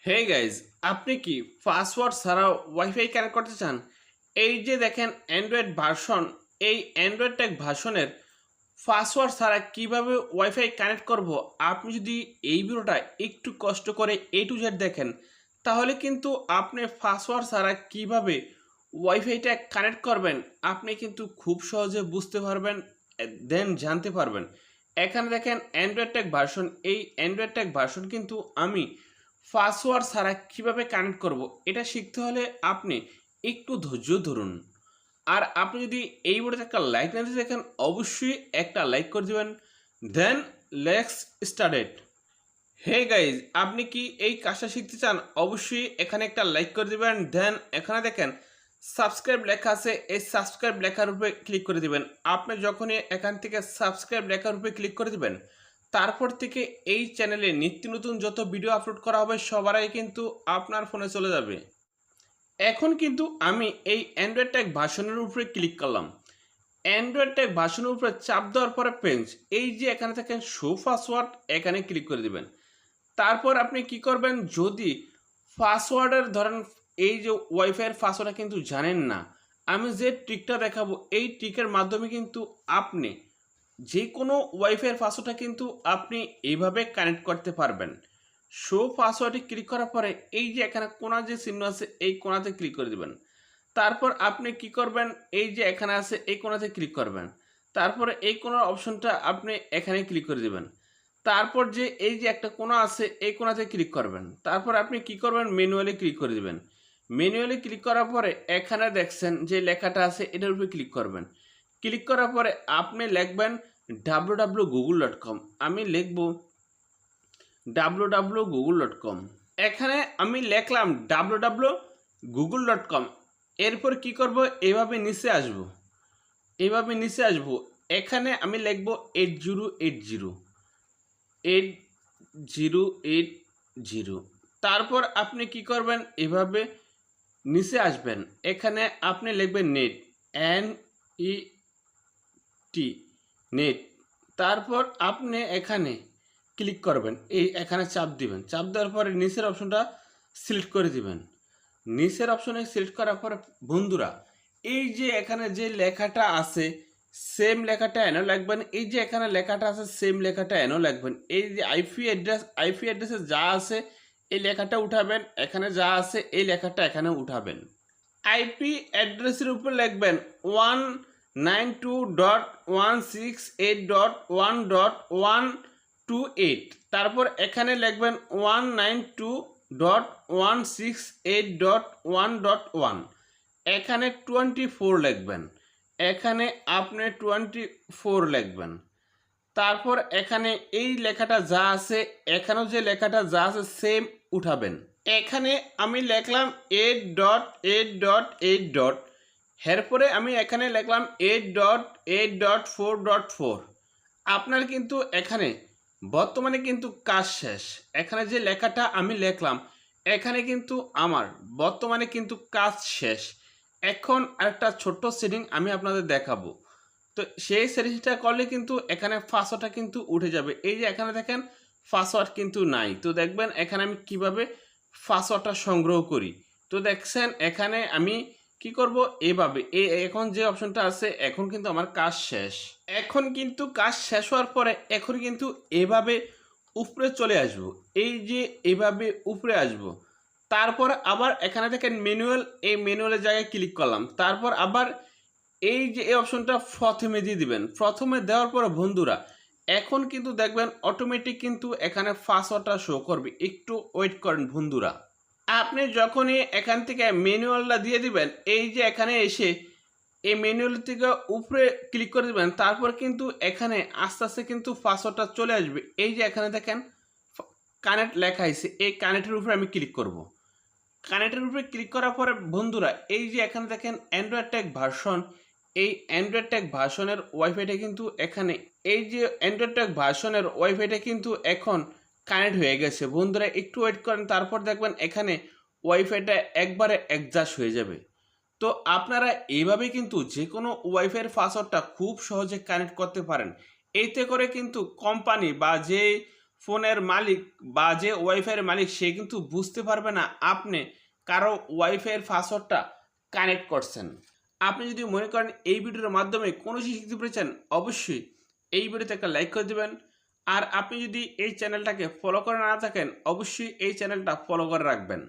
Hey guys, আপনি কি password ছাড়াও ওয়াইফাই কানেক্ট করতে চান? এই যে দেখেন অ্যান্ড্রয়েড ভার্সন, এই অ্যান্ড্রয়েড টেক ভার্সনের পাসওয়ার্ড ছাড়া কিভাবে ওয়াইফাই কানেক্ট করব, আপনি যদি এই ভিডিওটা একটু কষ্ট করে A to Z দেখেন, তাহলে কিন্তু আপনি পাসওয়ার্ড ছাড়া কিভাবে ওয়াইফাইটা কানেক্ট করবেন আপনি কিন্তু খুব সহজে বুঝতে পারবেন, দেন জানতে পারবেন। এখানে দেখেন অ্যান্ড্রয়েড টেক ভার্সন, এই অ্যান্ড্রয়েড টেক ভার্সন কিন্তু আমি পাসওয়ার্ড ছাড়া কিভাবে কানেক্ট করব এটা শিখতে হলে আপনি একটু ধৈর্য ধরুন। আর আপনি যদি এই ভিডিওতে একটা লাইক না দিয়ে দেখেন, অবশ্যই একটা লাইক করে দেবেন। Then let's start. Hey guys, আপনি কি এই কাজটা শিখতে চান? অবশ্যই এখানে একটা লাইক করে দিবেন। দেন এখানে দেখেন সাবস্ক্রাইব লেখা আছে, এই সাবস্ক্রাইব লেখার উপরে ক্লিক করে দিবেন। আপনি যখনই এখান থেকে সাবস্ক্রাইব লেখার উপরে ক্লিক করে দিবেন, তারপর থেকে এই চ্যানেলে নিত্য নতুন যত ভিডিও আপলোড করা হবে সবার আগে কিন্তু আপনার ফোনে চলে যাবে। এখন কিন্তু আমি এই অ্যান্ড্রয়েড টেক ভার্সনের উপরে ক্লিক করলাম। অ্যান্ড্রয়েড টেক ভার্সনের উপরে চাপ দেওয়ার পরে পেজ, এই যে এখানে থাকেন শো পাসওয়ার্ড, এখানে ক্লিক করে দিবেন। তারপর আপনি কি করবেন, যদি পাসওয়ার্ডের ধরেন এই যে ওয়াইফাইয়ের পাসওয়ার্ডটা কিন্তু জানেন না, আমি যে ট্রিকটা দেখাবো এই ট্রিকের মাধ্যমে কিন্তু আপনি যে কোনো ওয়াইফাইয়ের পাসওয়ার্ডটা কিন্তু আপনি এইভাবে কানেক্ট করতে পারবেন। শো পাসওয়ার্ডে ক্লিক করার পরে এই যে এখানে কোণা যে চিহ্ন আছে এই কোণাতে ক্লিক করে দিবেন। তারপর আপনি কি করবেন, এই যে এখানে আছে এই কোণাতে ক্লিক করবেন। তারপরে এই কোণার অপশনটা আপনি এখানে ক্লিক করে দিবেন। তারপর যে এই যে একটা কোণা আছে এই কোণাতে ক্লিক করবেন। তারপর আপনি কি করবেন, ম্যানুয়ালি ক্লিক করে দিবেন। ম্যানুয়ালি ক্লিক করার পরে এখানে দেখছেন যে লেখাটা আছে এটার উপরে ক্লিক করবেন। ক্লিক করার পরে আপনি লিখবেন www.google.com। আমি লিখব www.google.com। এখানে আমি লিখলাম www.google.com। এরপর কি করব, এভাবে নিচে আসব, এভাবে নিচে আসব। এখানে আমি লিখব 8080 8080। তারপর আপনি কি করবেন, এভাবে নিচে আসবেন। এখানে আপনি লিখবেন নেট, NET, নেট। তারপর আপনি এখানে ক্লিক করবেন, এই এখানে চাপ দিবেন। চাপ দেওয়ার পরে নিচের অপশনটা সিলেক্ট করে দিবেন। নিচের অপশনে সিলেক্ট করার পরে বন্ধুরা, এই যে এখানে যে লেখাটা আছে সেম লেখাটা এনও লিখবেন। এই যে এখানে লেখাটা আছে সেম লেখাটা এনও লিখবেন। এই যে আইপি অ্যাড্রেসে যা আছে এই লেখাটা উঠাবেন, এখানে যা আছে এই লেখাটা এখানে উঠাবেন। আইপি অ্যাড্রেসের উপর লিখবেন 192.168.1.128। তারপর এখানে লিখবেন 192.168.1.1। এখানে 24 লিখবেন, এখানে আপনি 24 লিখবেন। তারপর এখানে এই লেখাটা যা আছে এখানেও যে লেখাটা যা আছে সেম উঠাবেন। এখানে আমি লিখলাম 8.8.8. এরপরে আমি এখানে লিখলাম 8.8.4.4। আপনার কিন্তু এখানে বর্তমানে কিন্তু কাজ শেষ। এখানে যে লেখাটা আমি লিখলাম এখানে কিন্তু আমার বর্তমানে কিন্তু কাজ শেষ। এখন আরেকটা ছোট্ট সেটিং আমি আপনাদের দেখাবো। তো সেই সেটিংসটা করলে কিন্তু এখানে পাসওয়ার্ডটা কিন্তু উঠে যাবে। এই যে এখানে দেখেন পাসওয়ার্ড কিন্তু নাই। তো দেখবেন এখানে আমি কিভাবে পাসওয়ার্ডটা সংগ্রহ করি। তো দেখছেন এখানে আমি কি করব, এভাবে এখন যে অপশনটা আছে এখন কিন্তু আমার কাজ শেষ। এখন কিন্তু কাজ শেষ হওয়ার পরে এখন কিন্তু এভাবে উপরে চলে আসব। এই যে এভাবে উপরে আসব। তারপর আবার এখানে দেখেন ম্যানুয়াল, এই ম্যানুয়ালের জায়গায় ক্লিক করলাম। তারপর আবার এই যে এই অপশনটা প্রথমে দিয়ে দিবেন। প্রথমে দেওয়ার পরে বন্ধুরা এখন কিন্তু দেখবেন অটোমেটিক কিন্তু এখানে পাসওয়ার্ডটা শো করবে। একটু ওয়েট করেন বন্ধুরা। আপনি যখনই এখান থেকে ম্যানুয়ালটা দিয়ে দিবেন, এই যে এখানে এসে এই ম্যানুয়াল থেকে উপরে ক্লিক করে দিবেন, তারপর কিন্তু এখানে আস্তে আস্তে কিন্তু পাসওয়ার্ডটা চলে আসবে। এই যে এখানে দেখেন কানেক্ট লেখা আছে, এই কানেক্টের উপরে আমি ক্লিক করব। কানেক্টের উপরে ক্লিক করার পরে বন্ধুরা এই যে এখানে দেখেন অ্যান্ড্রয়েড টেক ভার্সন, এই অ্যান্ড্রয়েড টেক ভার্সনের ওয়াইফাইটা কিন্তু এখানে, এই যে অ্যান্ড্রয়েড টেক ভার্সনের ওয়াইফাইটা কিন্তু এখন কানেক্ট হয়ে গেছে। বন্ধুরা একটু ওয়েট করেন, তারপর দেখবেন এখানে ওয়াইফাইটা একবারে অ্যাডজাস্ট হয়ে যাবে। তো আপনারা এইভাবে কিন্তু যে কোনো ওয়াইফাইয়ের পাসওয়ার্ডটা খুব সহজে কানেক্ট করতে পারেন। এতে করে কিন্তু কোম্পানি বা যে ফোনের মালিক বা যে ওয়াইফাইয়ের মালিক সে কিন্তু বুঝতে পারবে না আপনি কারো ওয়াইফাইয়ের পাসওয়ার্ডটা কানেক্ট করছেন। আপনি যদি মনে করেন এই ভিডিওর মাধ্যমে কোনো কিছু শিখতে পেরেছেন, অবশ্যই এই ভিডিওতে একটা লাইক করে দেবেন। আর আপনি যদি এই চ্যানেলটাকে ফলো করে না থাকেন, অবশ্যই এই চ্যানেলটা ফলো করে রাখবেন।